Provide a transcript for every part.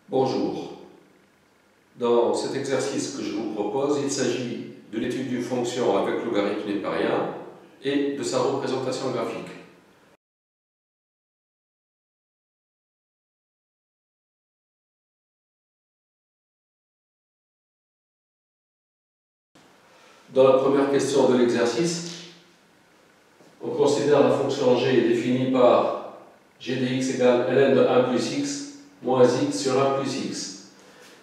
Bonjour. Dans cet exercice que je vous propose, il s'agit de l'étude d'une fonction avec logarithme népérien et de sa représentation graphique. Dans la première question de l'exercice, on considère la fonction g définie par g de x égale ln de 1 plus x moins x sur 1 plus x.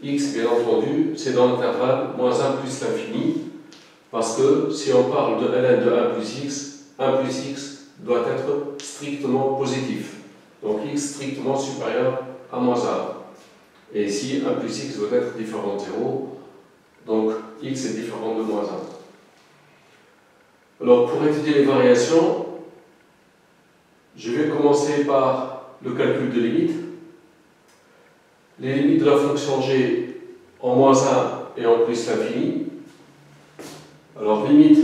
X, bien entendu, c'est dans l'intervalle moins 1 plus l'infini, parce que si on parle de ln de 1 plus x doit être strictement positif. Donc x strictement supérieur à moins 1. Et ici, 1 plus x doit être différent de 0, donc x est différent de moins 1. Alors, pour étudier les variations, je vais commencer par le calcul de limites. Les limites de la fonction g en moins 1 et en plus l'infini. Alors, limite,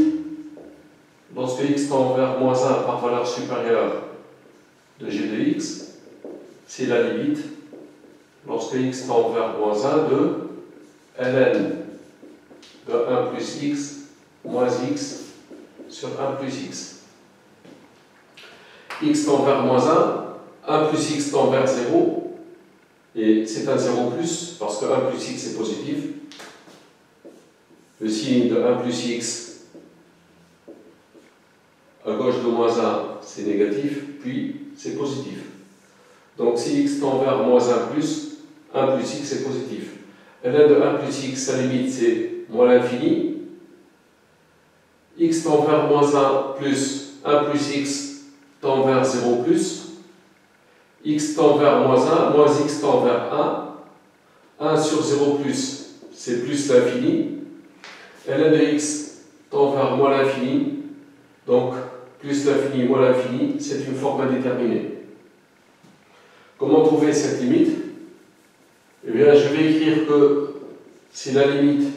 lorsque x tend vers moins 1 par valeur supérieure de g de x, c'est la limite, lorsque x tend vers moins 1, de ln de 1 plus x moins x sur 1 plus x. X tend vers moins 1 plus x tend vers 0, et c'est un 0 plus, parce que 1 plus x est positif. Le signe de 1 plus x à gauche de moins 1, c'est négatif, puis c'est positif. Donc si x tend vers moins 1 plus x est positif. ln de 1 plus x, sa limite c'est moins l'infini. X tend vers moins 1 plus x tend vers 0 plus. X tend vers moins 1, moins x tend vers 1. 1 sur 0 plus, c'est plus l'infini. ln de x tend vers moins l'infini. Donc, plus l'infini, moins l'infini, c'est une forme indéterminée. Comment trouver cette limite? Eh bien, je vais écrire que c'est la limite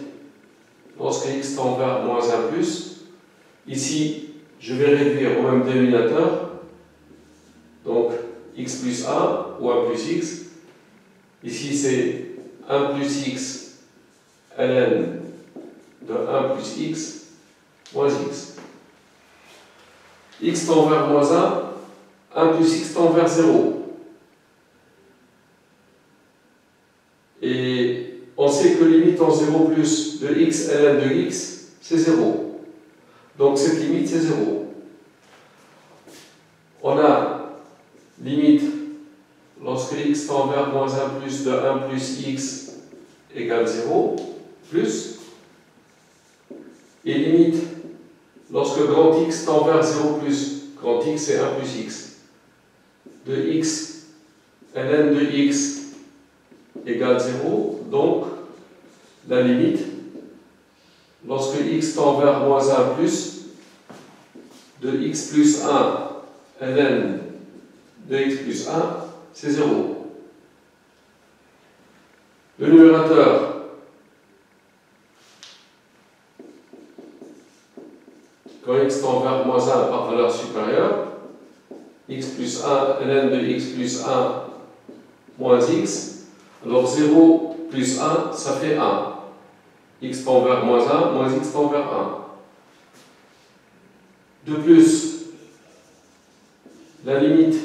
lorsque x tend vers moins 1 plus. Ici, je vais réduire au même dénominateur. Donc, x plus 1 ou 1 plus x. Ici, c'est 1 plus x ln de 1 plus x moins x. X tend vers moins 1 plus x tend vers 0. Et on sait que limite en 0 plus de x ln de x, c'est 0. Donc cette limite, c'est 0. On a limite lorsque x tend vers moins 1 plus de 1 plus x égale 0, plus. Et limite lorsque grand x tend vers 0 plus, grand x c'est 1 plus x, de x ln de x égale 0, donc la limite lorsque x tend vers moins 1 plus, de x plus 1 ln de x plus 1, c'est 0. Le numérateur, quand x tend vers moins 1 par valeur supérieure, x plus 1 ln de x plus 1 moins x, alors 0 plus 1, ça fait 1. X tend vers moins 1, moins x tend vers 1. De plus, la limite,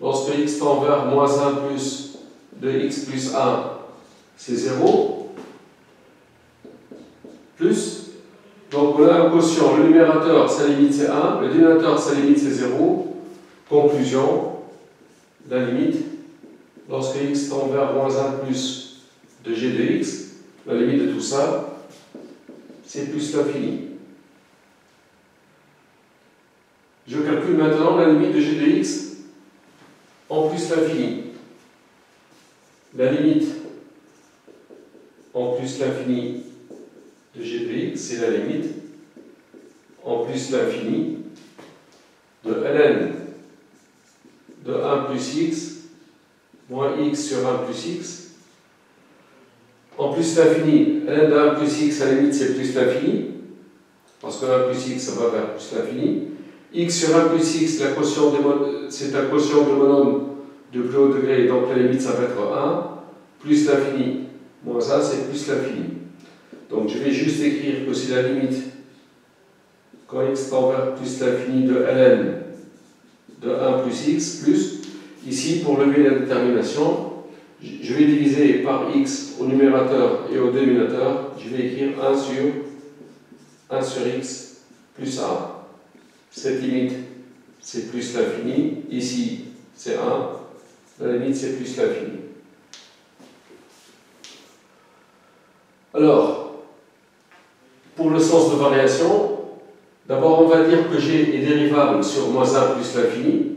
lorsque x tend vers moins 1 plus de x plus 1, c'est 0. Plus, donc on a un quotient, le numérateur, sa limite c'est 1, le dénominateur, sa limite c'est 0. Conclusion, la limite, lorsque x tend vers moins 1 plus de g de x, la limite de tout ça, c'est plus l'infini. Je calcule maintenant la limite de g de x en plus l'infini. La limite en plus l'infini de g de x, c'est la limite en plus l'infini de ln de 1 plus x moins x sur 1 plus x. En plus l'infini, ln de 1 plus x, à la limite, c'est plus l'infini, parce que 1 plus x, ça va vers plus l'infini. X sur 1 plus x, c'est la quotient de monôme de plus haut degré, donc la limite, ça va être 1. plus l'infini moins 1, c'est plus l'infini. Donc je vais juste écrire que c'est la limite quand x tend vers plus l'infini de ln de 1 plus x plus, ici pour lever la détermination, je vais diviser par x au numérateur et au dénominateur, je vais écrire 1 sur x plus 1. Cette limite, c'est plus l'infini, ici c'est 1, la limite c'est plus l'infini. Alors, pour le sens de variation, d'abord on va dire que g est dérivable sur moins 1 plus l'infini,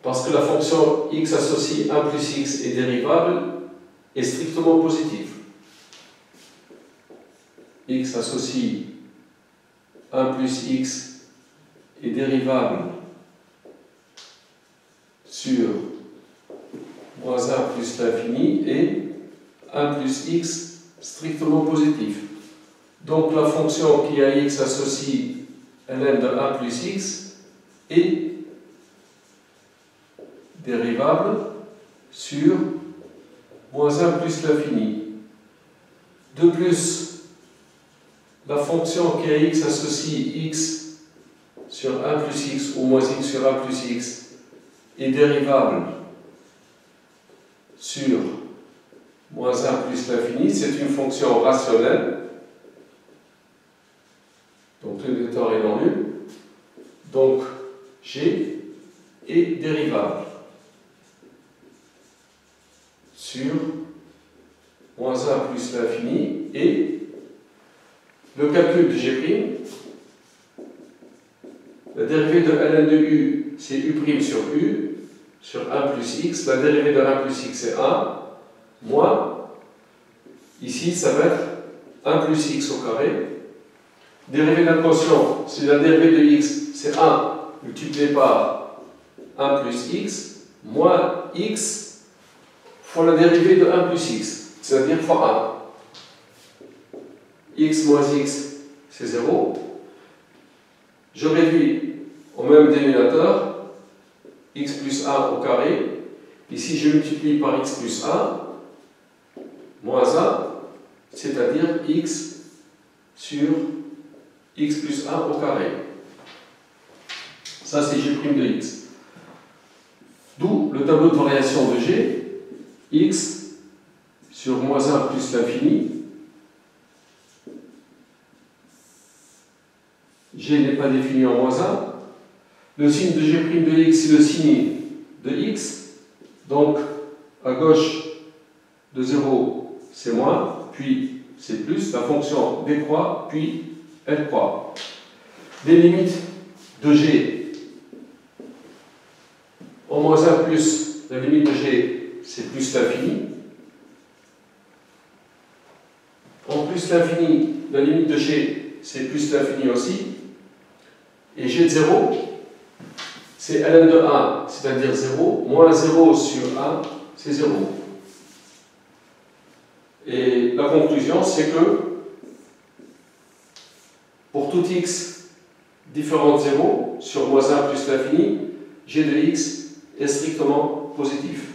parce que la fonction x associe 1 plus x est dérivable et strictement positive. X associe 1 plus x est dérivable sur moins 1 plus l'infini et 1 plus x strictement positif. Donc la fonction qui à x associe ln de 1 plus x est dérivable sur moins 1 plus l'infini. De plus, la fonction qui à x associe x sur 1 plus x ou moins x sur 1 plus x est dérivable sur moins 1 plus l'infini, c'est une fonction rationnelle, donc le dénominateur est non nul, donc g est dérivable sur moins 1 plus l'infini et le calcul de g', la dérivée de ln de u, c'est u' sur u, sur 1 plus x, la dérivée de 1 plus x c'est 1, moins, ici ça va être 1 plus x au carré, dérivée de la quotient, c'est la dérivée de x, c'est 1 multiplié par 1 plus x, moins x fois la dérivée de 1 plus x, c'est-à-dire fois 1. X moins x, c'est 0. Je réduis au même dénominateur, x plus 1 au carré. Ici, je multiplie par x plus 1, moins 1, c'est-à-dire x sur x plus 1 au carré. Ça, c'est g' de x. D'où le tableau de variation de g, x sur moins 1 plus l'infini. G n'est pas défini en moins 1. Le signe de g' de x, c'est le signe de x. Donc, à gauche de 0, c'est moins, puis c'est plus. La fonction décroît, puis elle croît. Les limites de g en moins 1 plus, la limite de g, c'est plus l'infini. En plus l'infini, la limite de g, c'est plus l'infini aussi. Et g de 0, c'est ln de 1, c'est-à-dire 0, moins 0 sur 1, c'est 0. Et la conclusion, c'est que pour tout x différent de 0, sur moins 1 plus l'infini, g de x est strictement positif.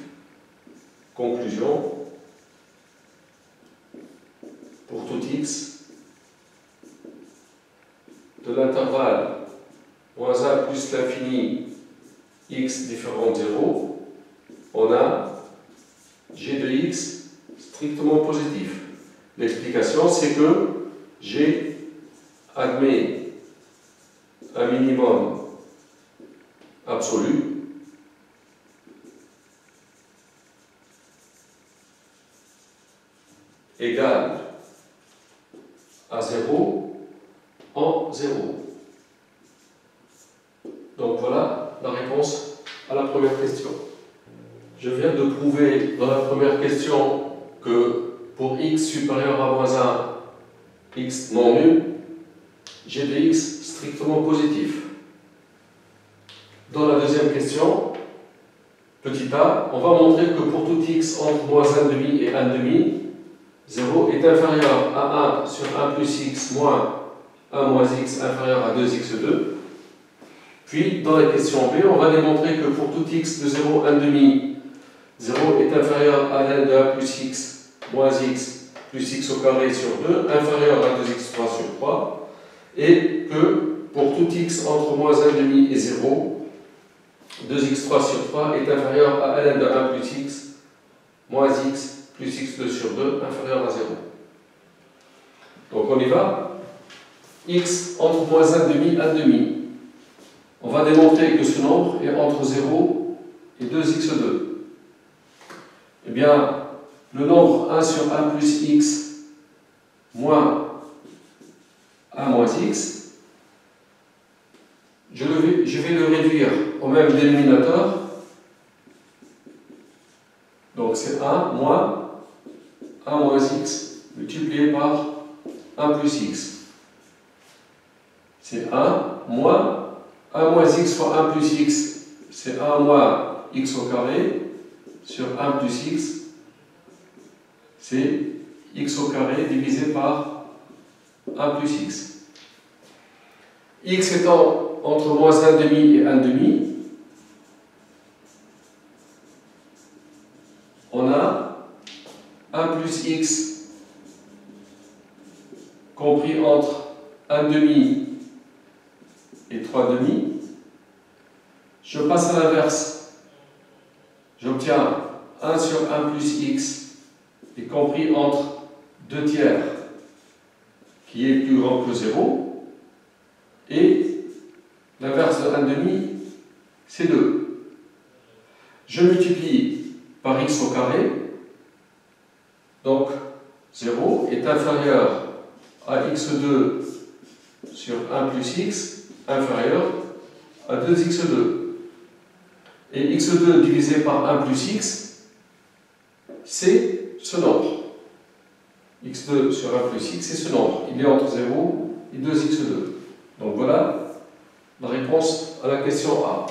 Conclusion, pour tout x de l'intervalle moins 1 plus l'infini x différent de 0, on a g de x strictement positif. L'explication, c'est que g admet un minimum absolu égal à 0 en 0. Donc voilà la réponse à la première question. Je viens de prouver dans la première question que pour x supérieur à moins 1, x non nul, g de x strictement positif. Dans la deuxième question, petit a, on va montrer que pour tout x entre moins 1,5 et 1,5, 0 est inférieur à 1 sur 1 plus x moins 1 moins x inférieur à 2x2. Puis, dans la question B, on va démontrer que pour tout x de 0, 1,5, 0 est inférieur à ln de 1 plus x moins x plus x au carré sur 2, inférieur à 2x3 sur 3, et que pour tout x entre moins 1,5 et 0, 2x3 sur 3 est inférieur à ln de 1 plus x moins x plus x2 sur 2, inférieur à 0. Donc on y va. X entre moins 1,5 et 1,5. On va démontrer que ce nombre est entre 0 et 2x2. Eh bien, le nombre 1 sur 1 plus x moins 1 moins x, je vais le réduire au même dénominateur. Donc c'est 1 moins 1 moins x multiplié par 1 plus x. C'est 1 moins 1 moins x fois 1 plus x, c'est 1 moins x au carré sur 1 plus x, c'est x au carré divisé par 1 plus x. X étant entre moins 1,5 et 1,5, on a 1 plus x compris entre 1,5 et 3,5. Je passe à l'inverse. J'obtiens 1 sur 1 plus x est compris entre 2 tiers qui est plus grand que 0 et l'inverse de 1,5 c'est 2. Je multiplie par x au carré, donc 0 est inférieur à x2 sur 1 plus x inférieur à 2x2. Et x2 divisé par 1 plus x, c'est ce nombre. x2 sur 1 plus x, c'est ce nombre. Il est entre 0 et 2x2. Donc voilà la réponse à la question A.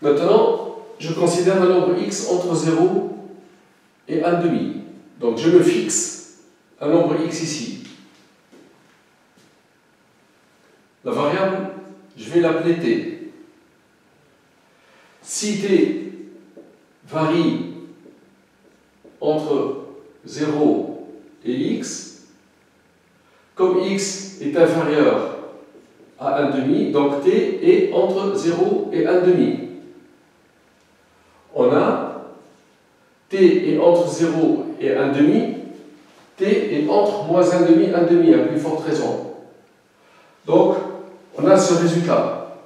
Maintenant, je considère un nombre x entre 0 et 1,5. Donc je me fixe un nombre x ici. La variable, je vais l'appeler t. Si t varie entre 0 et x, comme x est inférieur à 1,5, donc t est entre 0 et 1,5. On a t est entre 0 et 1,5, t est entre moins 1,5 et 1,5, à plus forte raison. Donc, on a ce résultat.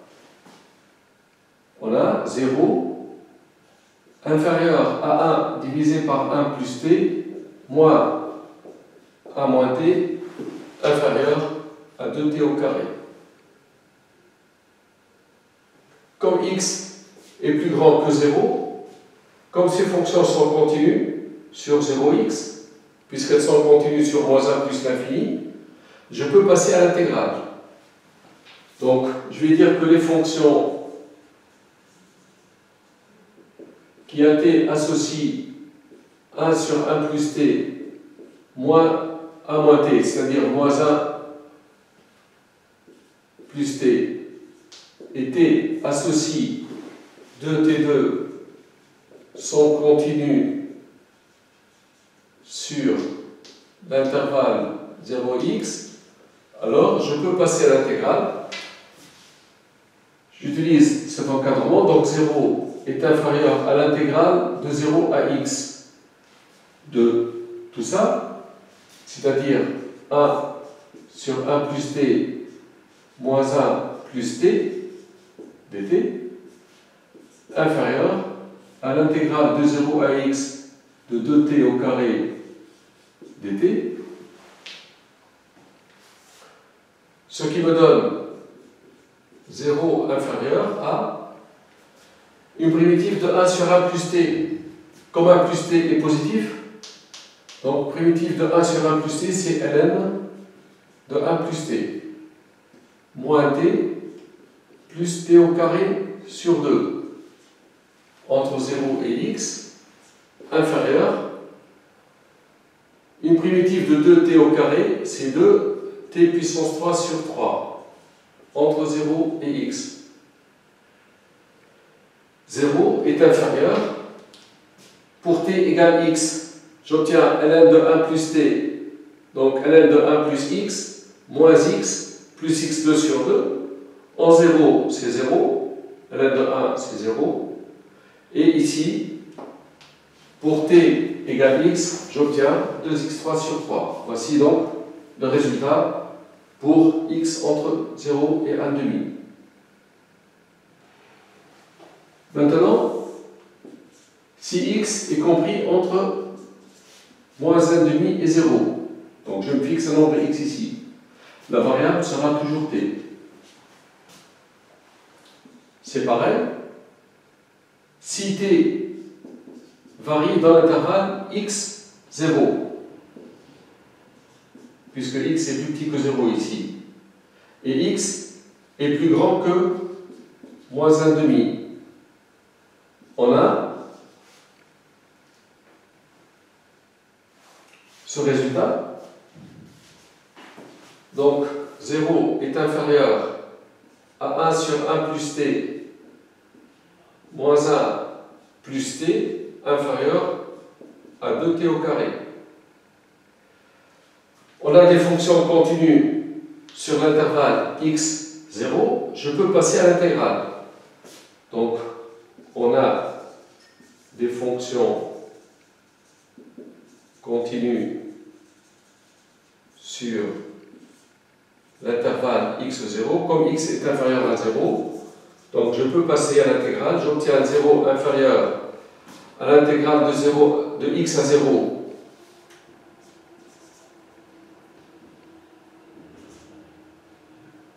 On a 0 inférieur à 1 divisé par 1 plus t, moins 1 moins t, inférieur à 2t au carré. Comme x est plus grand que 0, comme ces fonctions sont continues sur 0x, puisqu'elles sont continues sur moins 1 plus l'infini, je peux passer à l'intégrale. Donc, je vais dire que les fonctions qui à t associent 1 sur 1 plus t moins 1 moins t, c'est-à-dire moins 1 plus t, et t associe 2t2 sont continues sur l'intervalle 0x, alors je peux passer à l'intégrale. J'utilise cet encadrement, donc 0 est inférieur à l'intégrale de 0 à x de tout ça, c'est-à-dire 1 sur 1 plus t moins 1 plus t dt, inférieur à l'intégrale de 0 à x de 2t au carré dt, ce qui me donne 0 inférieur à une primitive de 1 sur 1 plus t. Comme 1 plus t est positif, donc primitive de 1 sur 1 plus t, c'est ln de 1 plus t, moins t plus t au carré sur 2, entre 0 et x, inférieur, une primitive de 2t au carré, c'est 2t puissance 3 sur 3, entre 0 et x. 0 est inférieur. Pour t égale x, j'obtiens ln de 1 plus t, donc ln de 1 plus x, moins x, plus x2 sur 2. En 0, c'est 0, ln de 1, c'est 0. Et ici, pour t égale x, j'obtiens 2x3 sur 3. Voici donc le résultat pour x entre 0 et 1,5. Maintenant, si x est compris entre moins 1,5 et 0, donc je me fixe un nombre x ici, la variable sera toujours t. C'est pareil, si t varie dans l'intervalle x, 0, puisque x est plus petit que 0 ici, et x est plus grand que moins 1,5, on a ce résultat. Donc 0 est inférieur à 1 sur 1 plus t moins 1 plus t inférieur à 2t au carré. On a des fonctions continues sur l'intervalle x, 0. Je peux passer à l'intégrale. Donc on a des fonctions continues sur l'intervalle x0, comme x est inférieur à 0, donc je peux passer à l'intégrale, j'obtiens 0 inférieur à l'intégrale de x à 0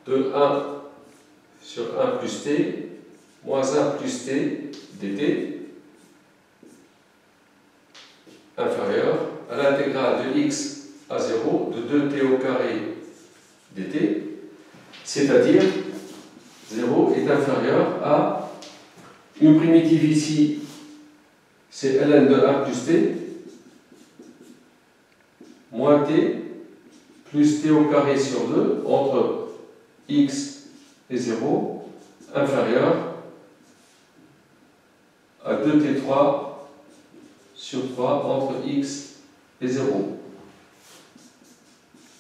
de 1 sur 1 plus t, moins 1 plus t dt, inférieur à l'intégrale de x à 0 de 2t au carré dt, c'est-à-dire 0 est inférieur à une primitive ici, c'est ln de 1 plus t, moins t, plus t au carré sur 2, entre x et 0, inférieur à 2t3 sur 3 entre x et 0.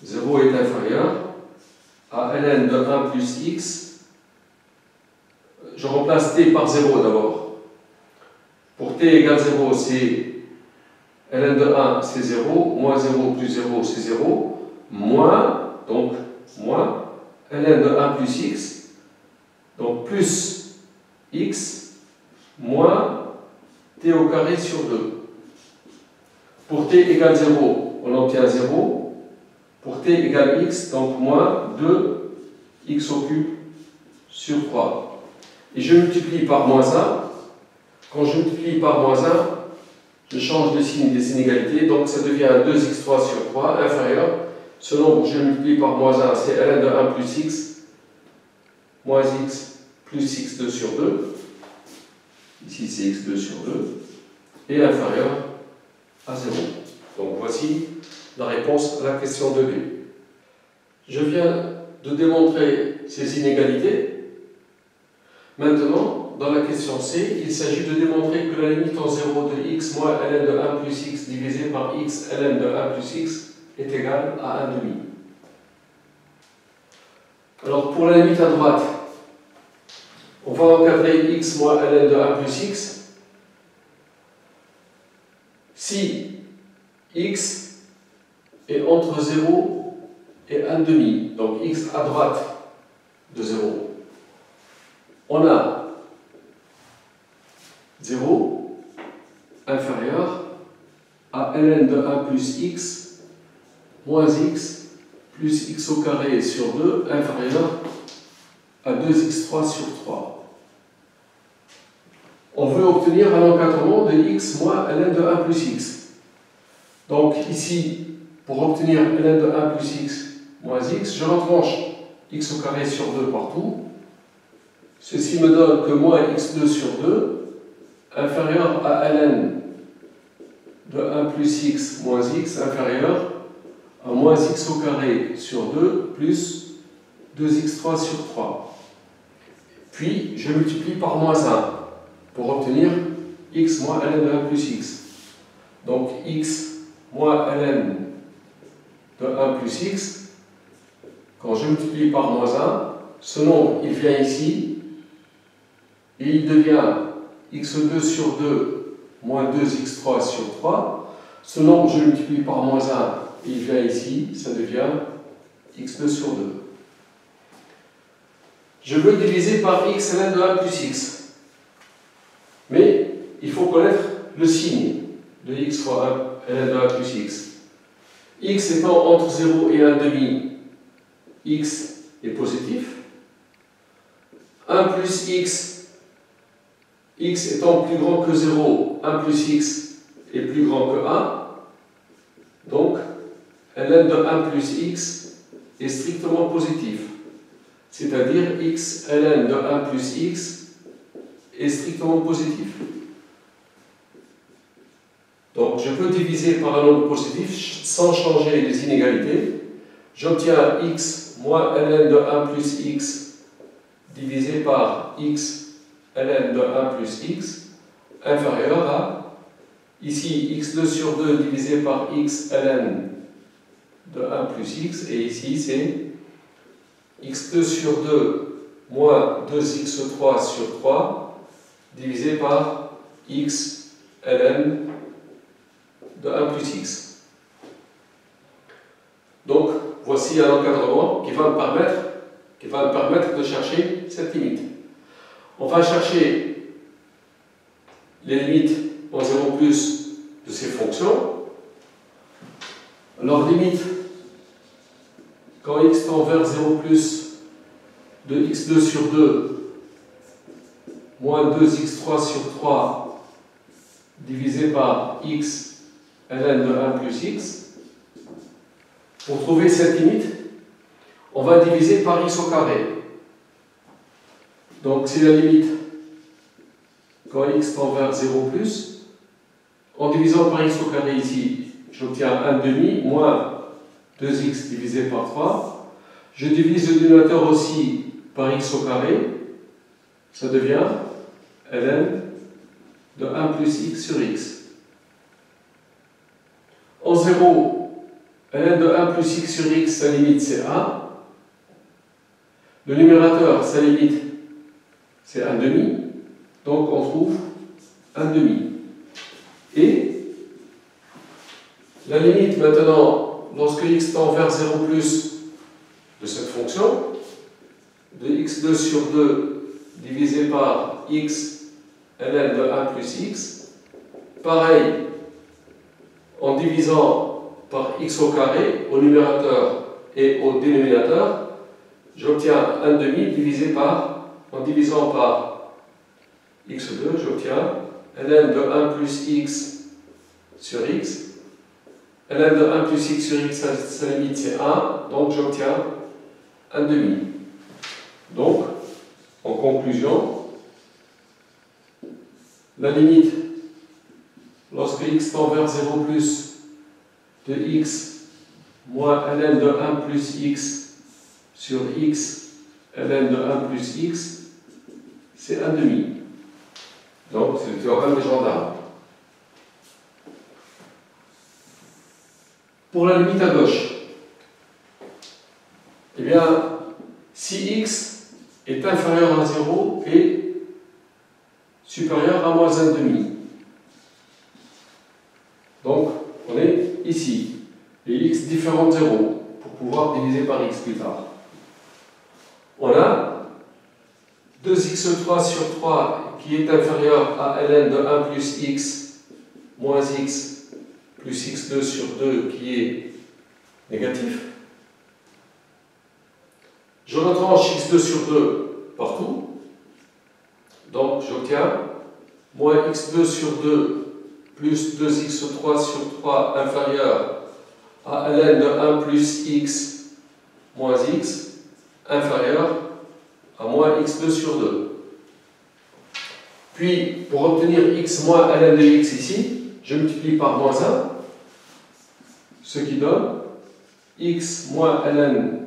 0 est inférieur à ln de 1 plus x. Je remplace t par 0 d'abord. Pour t égale 0, c'est ln de 1, c'est 0, moins 0 plus 0, c'est 0, moins, donc, moins ln de 1 plus x, donc plus x, moins t au carré sur 2. Pour t égale 0, on obtient 0. Pour t égale x, donc moins 2x au cube sur 3. Et je multiplie par moins 1. Quand je multiplie par moins 1, je change de signe des inégalités, donc ça devient 2x3 sur 3 inférieur. Ce nombre que je multiplie par moins 1, c'est ln de 1 plus x, moins x plus x2 sur 2. Ici, c'est x2 sur 2. Et inférieur à 0. Donc voici la réponse à la question 2b. Je viens de démontrer ces inégalités. Maintenant, dans la question C, il s'agit de démontrer que la limite en 0 de x moins ln de 1 plus x divisé par x ln de 1 plus x est égale à 1,5. Alors pour la limite à droite, on va encadrer x moins ln de 1 plus x. Si x est entre 0 et 1,5, donc x à droite de 0, on a 0 inférieur à ln de 1 plus x moins x plus x au carré sur 2 inférieur à 2x3 sur 3. On veut obtenir un encadrement de x moins ln de 1 plus x. Donc ici, pour obtenir ln de 1 plus x moins x, je retranche x au carré sur 2 partout. Ceci me donne que moins x2 sur 2 inférieur à ln de 1 plus x moins x inférieur à moins x au carré sur 2 plus 2x3 sur 3. Puis je multiplie par moins 1 pour obtenir x moins ln de 1 plus x. Donc x moins ln de 1 plus x, quand je multiplie par moins 1, ce nombre il vient ici et il devient x2 sur 2 moins 2x3 sur 3. Ce nombre je multiplie par moins 1 et il vient ici, ça devient x2 sur 2. Je veux diviser par x ln de 1 plus x. Mais il faut connaître le signe de x fois 1 ln de 1 plus x. X étant entre 0 et 1,5, x est positif. 1 plus x, x étant plus grand que 0, 1 plus x est plus grand que 1. Donc, ln de 1 plus x est strictement positif. C'est-à-dire x ln de 1 plus x est strictement positif. Donc je peux diviser par un nombre positif sans changer les inégalités. J'obtiens x moins ln de 1 plus x divisé par x ln de 1 plus x inférieur à, ici, x2 sur 2 divisé par x ln de 1 plus x, et ici c'est x2 sur 2 moins 2x3 sur 3 divisé par x ln de 1 plus x. Donc, voici un encadrement qui va me permettre de chercher cette limite. On va chercher les limites en 0 plus de ces fonctions. Alors, limite, quand x tend vers 0 plus de x2 sur 2 moins 2x3 sur 3 divisé par x ln de 1 plus x. Pour trouver cette limite, on va diviser par x au carré. Donc c'est la limite quand x tend vers 0 plus. En divisant par x au carré ici, j'obtiens 1,5 moins 2x divisé par 3. Je divise le dénominateur aussi par x au carré. Ça devient ln de 1 plus x sur x. En 0, ln de 1 plus x sur x, sa limite c'est 1. Le numérateur, sa limite c'est 1,5. Donc on trouve 1,5. Et la limite maintenant, lorsque x tend vers 0 plus de cette fonction, de x2 sur 2 divisé par x ln de 1 plus x, pareil, en divisant par x au carré, au numérateur et au dénominateur, j'obtiens 1,5 divisé par, en divisant par x2, j'obtiens ln de 1 plus x sur x. ln de 1 plus x sur x, sa limite c'est 1, donc j'obtiens 1,5. Donc, en conclusion, la limite lorsque x tend vers 0 plus de x moins ln de 1 plus x sur x ln de 1 plus x, c'est 1,5. Donc c'est le théorème des gendarmes. Pour la limite à gauche, eh bien, si x est inférieur à 0 et supérieur à moins 1,5. Donc, on est ici. Et x différent de 0 pour pouvoir diviser par x plus tard. On a 2x3 sur 3 qui est inférieur à ln de 1 plus x moins x plus x2 sur 2 qui est négatif. Je retranche x2 sur 2 partout. Donc j'obtiens moins x2 sur 2 plus 2x3 sur 3 inférieur à ln de 1 plus x moins x inférieur à moins x2 sur 2. Puis, pour obtenir x moins ln de x ici, je multiplie par moins 1, ce qui donne x moins ln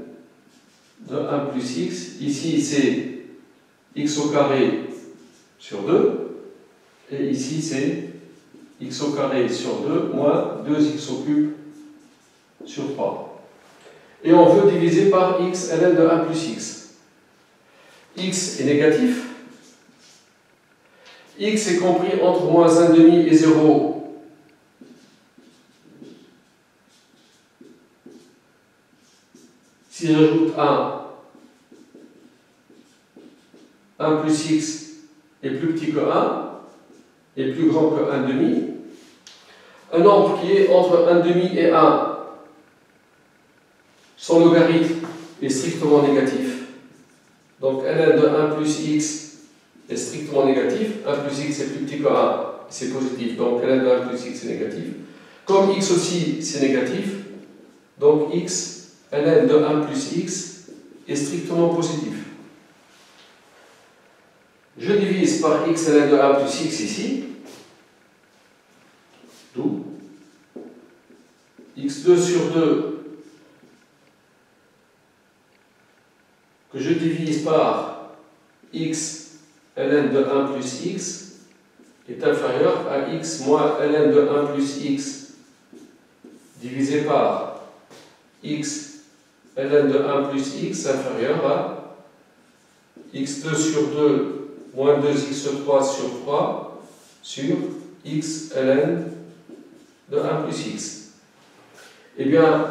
de 1 plus x. Ici, c'est x au carré sur 2. Et ici, c'est x au carré sur 2 moins 2x au cube sur 3. Et on veut diviser par x ln de 1 plus x. X est négatif. X est compris entre moins 1,5 et 0. Si j'ajoute 1 plus x est plus petit que 1 et plus grand que 1,5. Un nombre qui est entre 1,5 et 1, son logarithme est strictement négatif. Donc ln de 1 plus x est strictement négatif. 1 plus x est plus petit que 1, c'est positif. Donc ln de 1 plus x est négatif. Comme x aussi c'est négatif, donc x, ln de 1 plus x est strictement positif. Je divise par x ln de 1 plus x ici. D'où x2 sur 2 que je divise par x ln de 1 plus x est inférieur à x moins ln de 1 plus x divisé par x ln de 1 plus x inférieur à x2 sur 2 moins 2x3 sur 3 sur x ln de 1 plus x. Eh bien,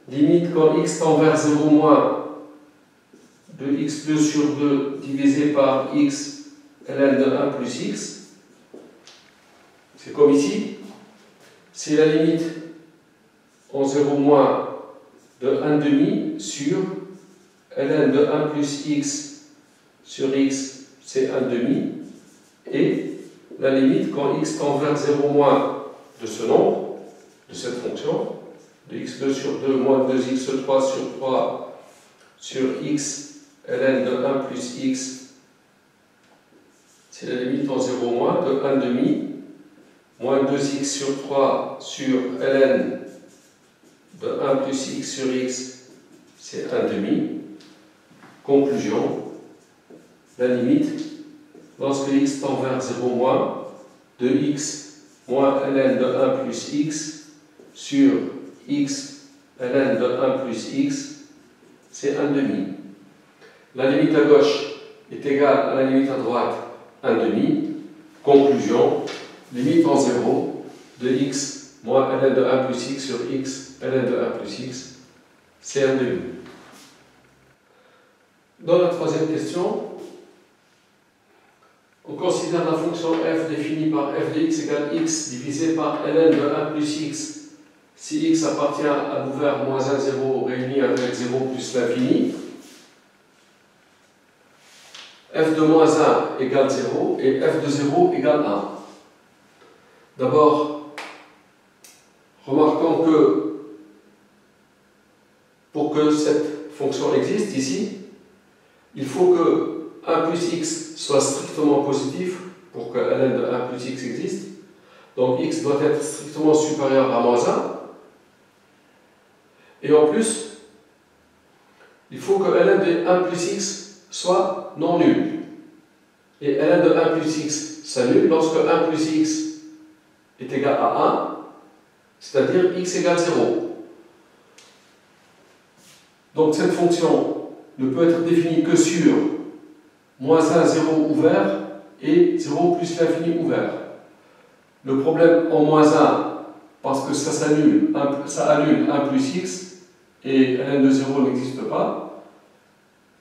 limite quand x tend vers 0 moins de x2 sur 2 divisé par x ln de 1 plus x, c'est comme ici, c'est la limite en 0 moins de 1,5 sur ln de 1 plus x sur x, c'est 1,5, et la limite quand x tend vers 0 moins de ce nombre, de cette fonction, de x2 sur 2 moins 2x3 sur 3 sur x ln de 1 plus x, c'est la limite en 0 moins de 1,5 moins 2x sur 3 sur ln de 1 plus x sur x, c'est 1,5. Conclusion, la limite, lorsque x tend vers 0 moins, de x moins ln de 1 plus x sur x ln de 1 plus x, c'est 1,5. La limite à gauche est égale à la limite à droite, 1,5. Conclusion, limite en 0 de x moins ln de 1 plus x sur x ln de 1 plus x, c'est 1,5. Dans la troisième question, on considère la fonction f définie par f de x égale x divisé par ln de 1 plus x si x appartient à l'ouvert moins 1, 0 réuni avec 0 plus l'infini. F de moins 1 égale 0 et f de 0 égale 1. D'abord, remarquons que pour que cette fonction existe ici, il faut que 1 plus x soit strictement positif pour que ln de 1 plus x existe. Donc x doit être strictement supérieur à moins 1. Et en plus, il faut que ln de 1 plus x soit non nul. Et ln de 1 plus x s'annule lorsque 1 plus x est égal à 1, c'est-à-dire x égale 0. Donc cette fonction ne peut être définie que sur moins 1, 0 ouvert et 0 plus l'infini ouvert. Le problème en moins 1, parce que ça annule 1 plus x, et ln de 0 n'existe pas,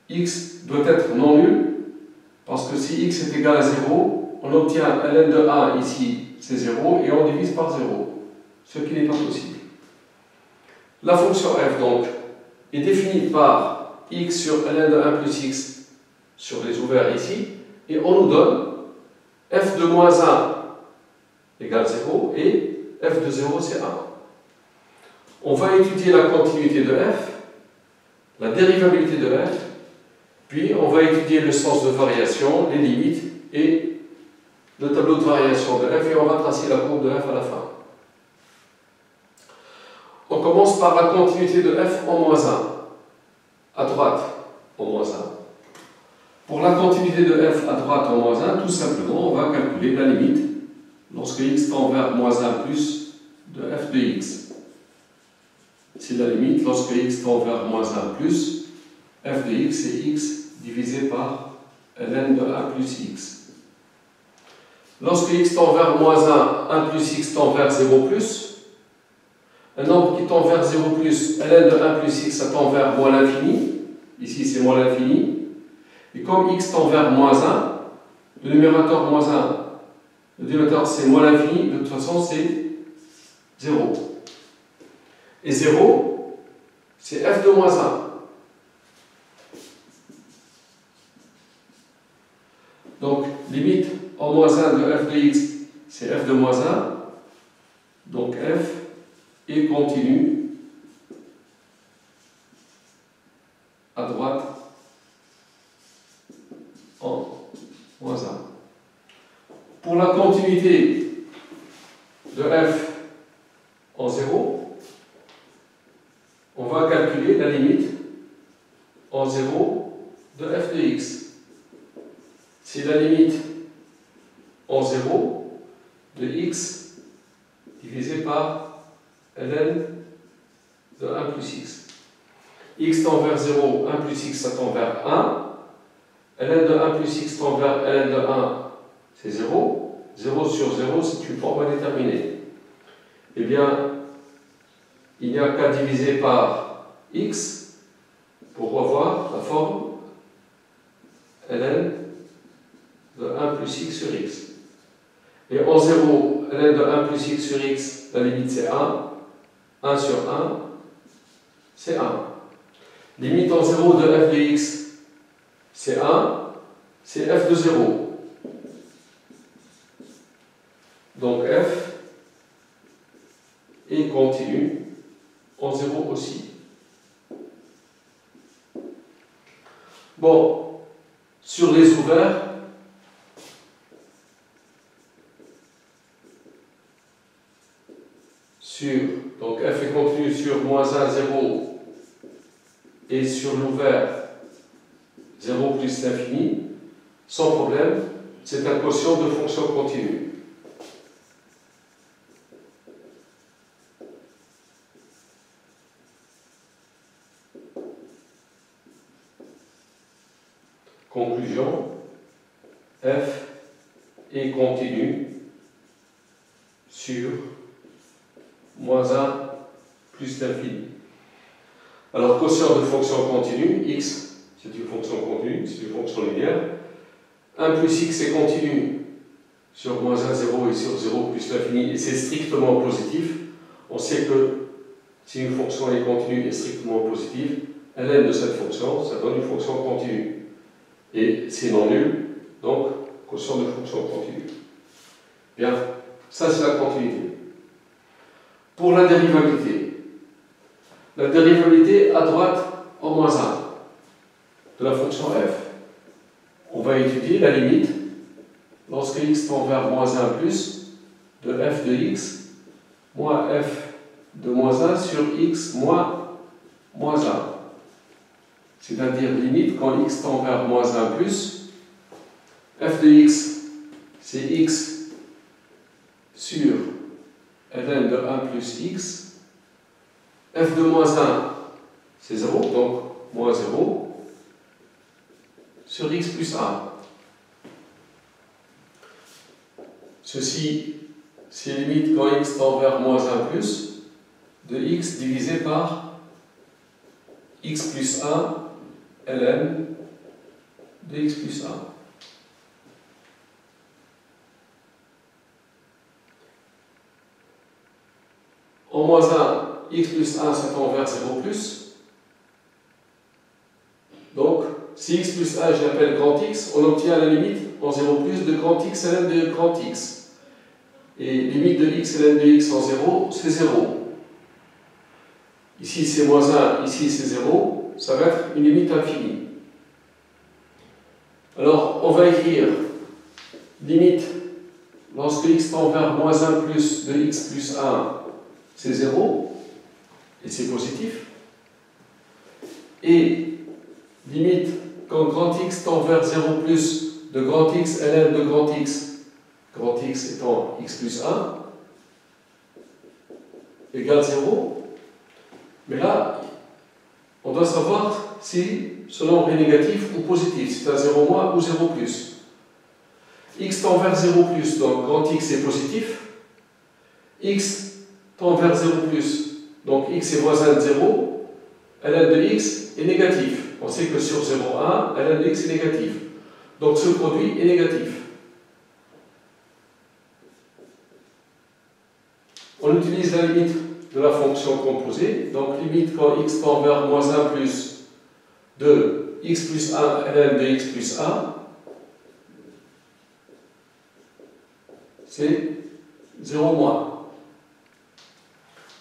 x doit être non nul, parce que si x est égal à 0, on obtient ln de 1 ici, c'est 0, et on divise par 0, ce qui n'est pas possible. La fonction f, donc, est définie par x sur ln de 1 plus x sur les ouverts ici, et on nous donne f de moins 1 égale 0, et f de 0 c'est 1. On va étudier la continuité de f, la dérivabilité de f, puis on va étudier le sens de variation, les limites et le tableau de variation de f, et on va tracer la courbe de f à la fin. On commence par la continuité de f en moins 1, à droite en moins 1. Pour la continuité de f à droite en moins 1, tout simplement, on va calculer la limite lorsque x tend vers moins 1 plus de f de x. C'est la limite lorsque x tend vers moins 1 plus, f de x c'est x divisé par ln de 1 plus x. Lorsque x tend vers moins 1, 1 plus x tend vers 0 plus, un nombre qui tend vers 0 plus, ln de 1 plus x, ça tend vers moins l'infini. Ici, c'est moins l'infini. Et comme x tend vers moins 1, le numérateur moins 1, le dénominateur c'est moins l'infini, de toute façon c'est 0. Et 0, c'est f de moins 1. Donc, limite en moins 1 de f de x, c'est f de moins 1. Donc, f est continu à droite en moins 1. Pour la continuité de f en 0, on va calculer la limite en 0 de f de x. C'est la limite en 0 de x divisé par ln de 1 plus x. X tend vers 0, 1 plus x ça tend vers 1. ln de 1 plus x tend vers ln de 1, c'est 0. 0 sur 0, c'est une forme indéterminée. Eh bien, il n'y a qu'à diviser par x pour revoir la forme ln de 1 plus x sur x. Et en 0, ln de 1 plus x sur x, la limite c'est 1. 1 sur 1, c'est 1. Limite en 0 de f de x, c'est 1, c'est f de 0. Donc f est continu en 0 aussi. Bon, sur les ouverts, donc f est continu sur moins 1, 0 et sur l'ouvert 0 plus l'infini, sans problème, c'est un quotient de fonction continue. Conclusion, f est continu sur moins 1 plus l'infini. Alors, quotient de fonction continue, x, c'est une fonction continue, c'est une fonction linéaire. 1 plus x est continu sur moins 1, 0 et sur 0 plus l'infini, et c'est strictement positif. On sait que si une fonction est continue et strictement positive, ln de cette fonction, ça donne une fonction continue. Et c'est non nul, donc quotient de fonction continue. Bien, ça c'est la continuité. Pour la dérivabilité à droite en moins 1 de la fonction f, on va étudier la limite lorsque x tend vers moins 1 plus de f de x moins f de moins 1 sur x moins 1. C'est-à-dire limite quand x tend vers moins 1 plus, f de x c'est x sur ln de 1 plus x, f de moins 1 c'est 0, donc moins 0, sur x plus 1. Ceci, c'est limite quand x tend vers moins 1 plus, de x divisé par x plus 1 ln de x plus 1. En moins 1, x plus 1, ça tend vers 0 plus. Donc, si x plus 1, je l'appelle grand X, on obtient la limite en 0 plus de grand X ln de grand X. Et limite de x ln de x en 0, c'est 0. Ici, c'est moins 1, ici, c'est 0. Ça va être une limite infinie. Alors, on va écrire limite lorsque x tend vers moins 1 plus de x plus 1, c'est 0, et c'est positif. Et limite quand grand X tend vers 0 plus de grand X ln de grand X, grand X étant X plus 1, égale 0. Mais là, on doit savoir si ce nombre est négatif ou positif, c'est à 0 moins ou 0 plus. X tend vers 0 plus, donc grand X est positif. X tend vers 0 plus, donc X est voisin de 0. ln de X est négatif. On sait que sur 0, 1, ln de X est négatif. Donc ce produit est négatif. On utilise la limite de la fonction composée. Donc limite quand X tend vers moins 1 plus de X plus 1 ln de X plus 1, c'est 0 moins.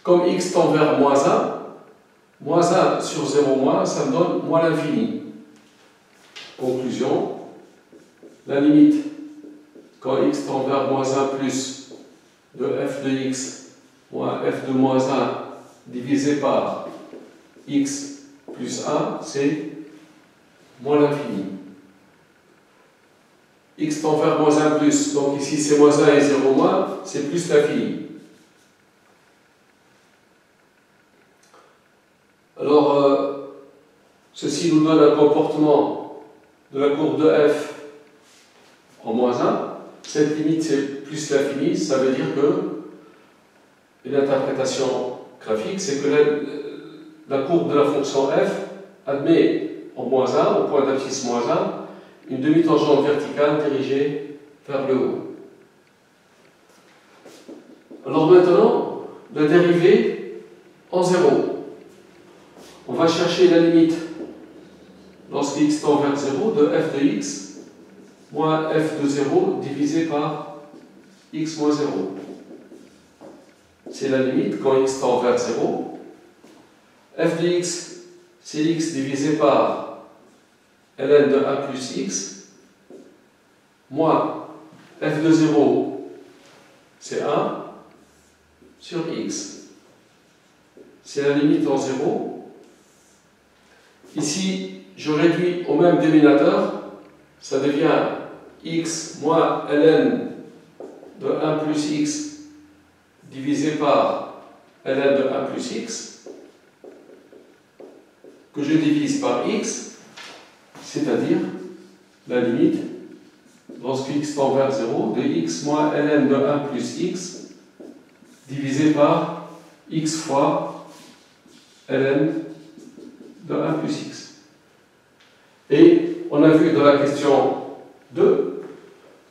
Comme X tend vers moins 1 sur 0 moins, ça me donne moins l'infini. Conclusion, la limite quand X tend vers moins 1 plus de f de X moins f de moins 1 divisé par X plus 1, c'est moins l'infini. X tend vers moins 1 plus, donc ici c'est moins 1 et 0 moins, c'est plus l'infini. Alors, ceci nous donne un comportement de la courbe de f en moins 1. Cette limite c'est plus l'infini, ça veut dire que une interprétation graphique, c'est que la courbe de la fonction f admet en moins 1, au point d'abscisse moins 1, une demi-tangente verticale dirigée vers le haut. Alors maintenant, la dérivée en 0. On va chercher la limite lorsque x tend vers 0 de f de x moins f de 0 divisé par x moins 0. C'est la limite quand x tend vers 0. f de x, c'est x divisé par ln de 1 plus x, moins f de 0, c'est 1 sur x. C'est la limite en 0. Ici, je réduis au même dénominateur, ça devient x moins ln de 1 plus x divisé par ln de 1 plus x, que je divise par x, c'est-à-dire la limite, lorsque x tend vers 0, de x moins ln de 1 plus x, divisé par x fois ln de 1 plus x. Et on a vu dans la question 2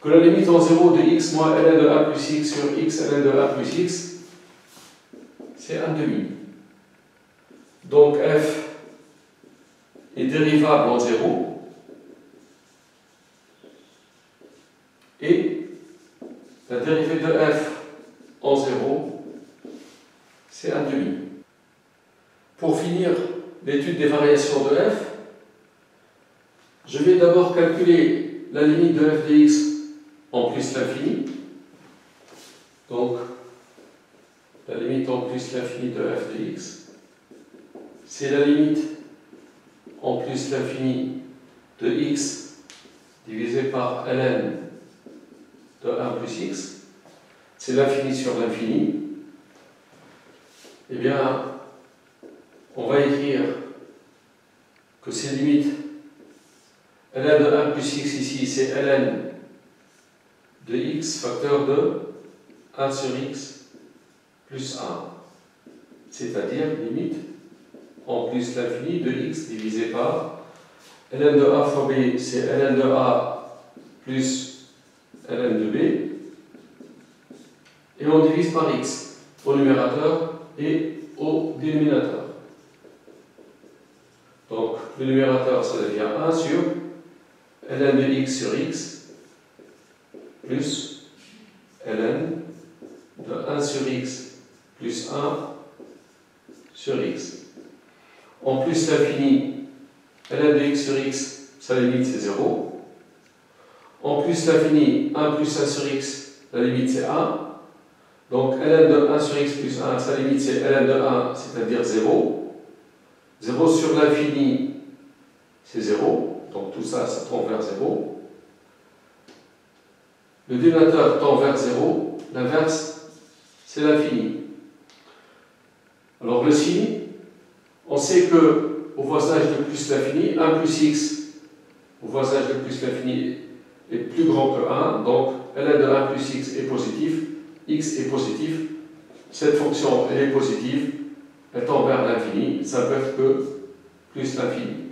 que la limite en 0 de x moins ln de 1 plus x sur x ln de 1 plus x, c'est 1 demi. Donc f est dérivable en 0 et la dérivée de f en 0, c'est 1 demi. Pour finir l'étude des variations de f, je vais d'abord calculer la limite de f de x en plus l'infini. Donc, la limite en plus l'infini de f de x, c'est la limite en plus l'infini de x divisé par ln de 1 plus x, c'est l'infini sur l'infini. Eh bien, on va écrire que ces limites ln de 1 plus x ici, c'est ln de x facteur de 1 sur x plus 1, c'est-à-dire limite en plus l'infini de x divisé par ln de a fois b, c'est ln de a plus ln de b, et on divise par x au numérateur et au dénominateur. Donc le numérateur ça devient 1 sur ln de x sur x plus ln de 1 sur x plus 1 sur x. En plus l'infini, ln de x sur x, sa limite c'est 0. En plus l'infini, 1 plus 1 sur x, la limite c'est 1. Donc ln de 1 sur x plus 1, sa limite c'est ln de 1, c'est-à-dire 0. 0 sur l'infini, c'est 0. Donc tout ça, ça tend vers 0. le dénominateur tend vers 0, l'inverse, c'est l'infini. Alors le signe, on sait que au voisinage de plus l'infini, 1 plus x au voisinage de plus l'infini est plus grand que 1, donc ln de 1 plus x est positif, x est positif, cette fonction elle est positive, elle tend vers l'infini, ça peut être que plus l'infini.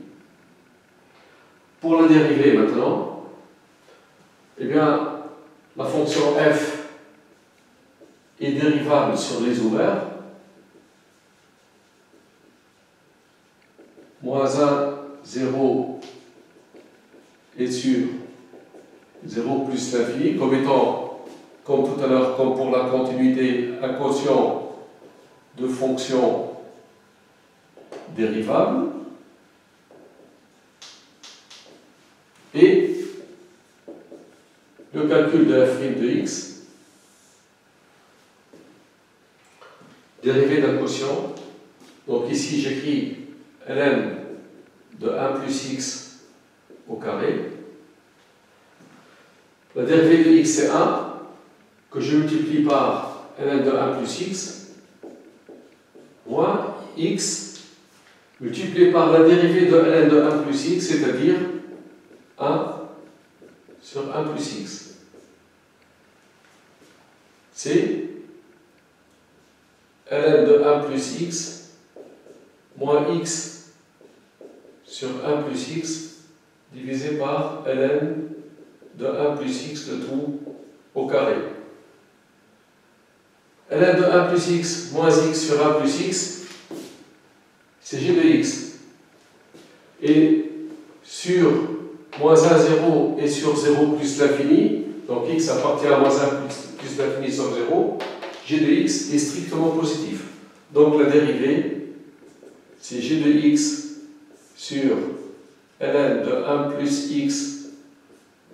Pour la dérivée maintenant, eh bien, la fonction f est dérivable sur les ouverts, moins 1, 0 et sur 0 plus l'infini, comme étant, comme tout à l'heure, comme pour la continuité, un quotient de fonction dérivable. Et le calcul de f' de x, dérivé d'un quotient. Donc ici j'écris ln de 1 plus x au carré. La dérivée de x c'est 1, que je multiplie par ln de 1 plus x, moins x, multiplié par la dérivée de ln de 1 plus x, c'est-à-dire 1 sur 1 plus x. C'est ln de 1 plus x moins x sur 1 plus x divisé par ln de 1 plus x le tout au carré. ln de 1 plus x moins x sur 1 plus x, c'est g de x. Et sur moins 1, 0 et sur 0 plus l'infini, donc x appartient à moins 1 plus l'infini sur 0, g de x est strictement positif. Donc la dérivée, c'est g de x sur ln de 1 plus x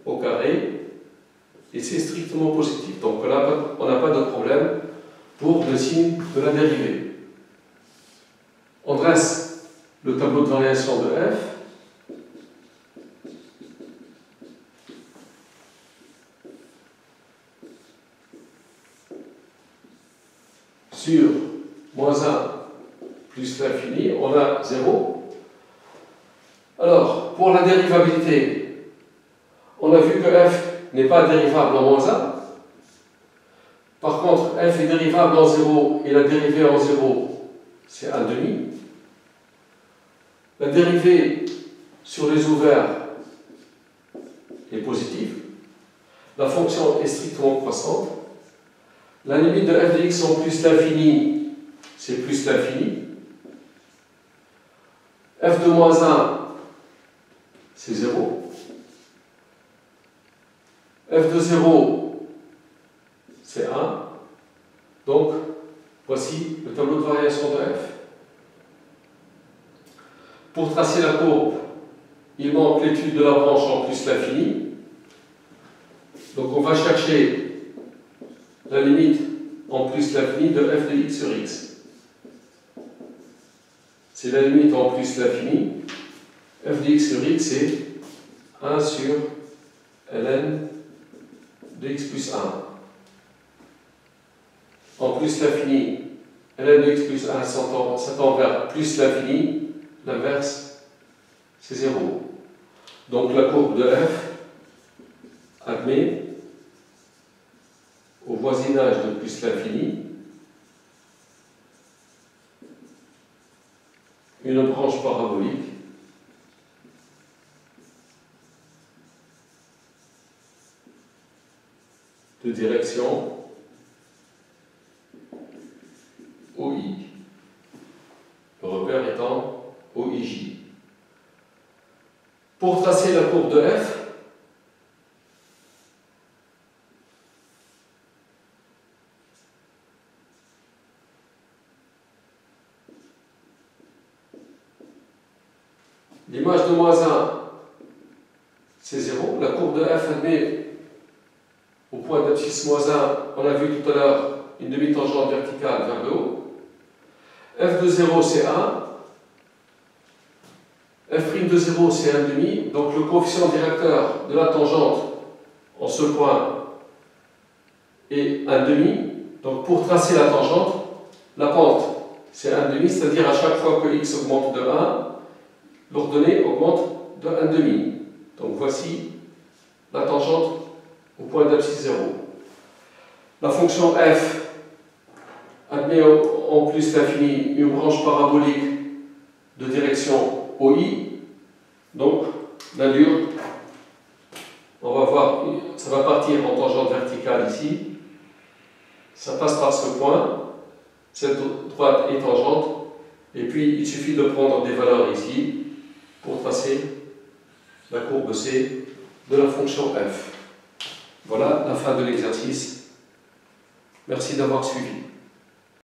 au carré, et c'est strictement positif. Donc on n'a pas de problème pour le signe de la dérivée. On dresse le tableau de variation de f. Sur moins 1 plus l'infini, on a 0. Alors, pour la dérivabilité, on a vu que f n'est pas dérivable en moins 1. Par contre, f est dérivable en 0 et la dérivée en 0, c'est 1 demi. La dérivée sur les ouverts est positive. La fonction est strictement croissante. La limite de f de x en plus l'infini, c'est plus l'infini. F de moins 1, c'est 0. F de 0, c'est 1. Donc, voici le tableau de variation de f. Pour tracer la courbe, il manque l'étude de la branche en plus l'infini. Donc, on va chercher la limite en plus l'infini de f de x sur x. C'est la limite en plus l'infini. F de x sur x, c'est 1 sur ln de x plus 1. En plus l'infini, ln de x plus 1 ça tend vers plus l'infini, l'inverse, c'est 0. Donc la courbe de f admet au voisinage de plus l'infini une branche parabolique de direction OI, le repère étant OIJ. Pour tracer la courbe de f, l'image de moins 1, c'est 0. La courbe de f admet au point d'abscisse moins 1, on a vu tout à l'heure une demi-tangente verticale vers le haut. F de 0, c'est 1. F' de 0, c'est 1,5. Donc le coefficient directeur de la tangente en ce point, et 1,5. Donc pour tracer la tangente, la pente c'est 1,5, c'est-à-dire à chaque fois que x augmente de 1, l'ordonnée augmente de 1,5. Donc voici la tangente au point d'abscisse 0. La fonction f admet en plus l'infini une branche parabolique de direction OI. Donc l'allure, on va voir, ça va partir en tangente verticale ici. Ça passe par ce point, cette droite est tangente, et puis il suffit de prendre des valeurs ici pour tracer la courbe C de la fonction f. Voilà la fin de l'exercice. Merci d'avoir suivi.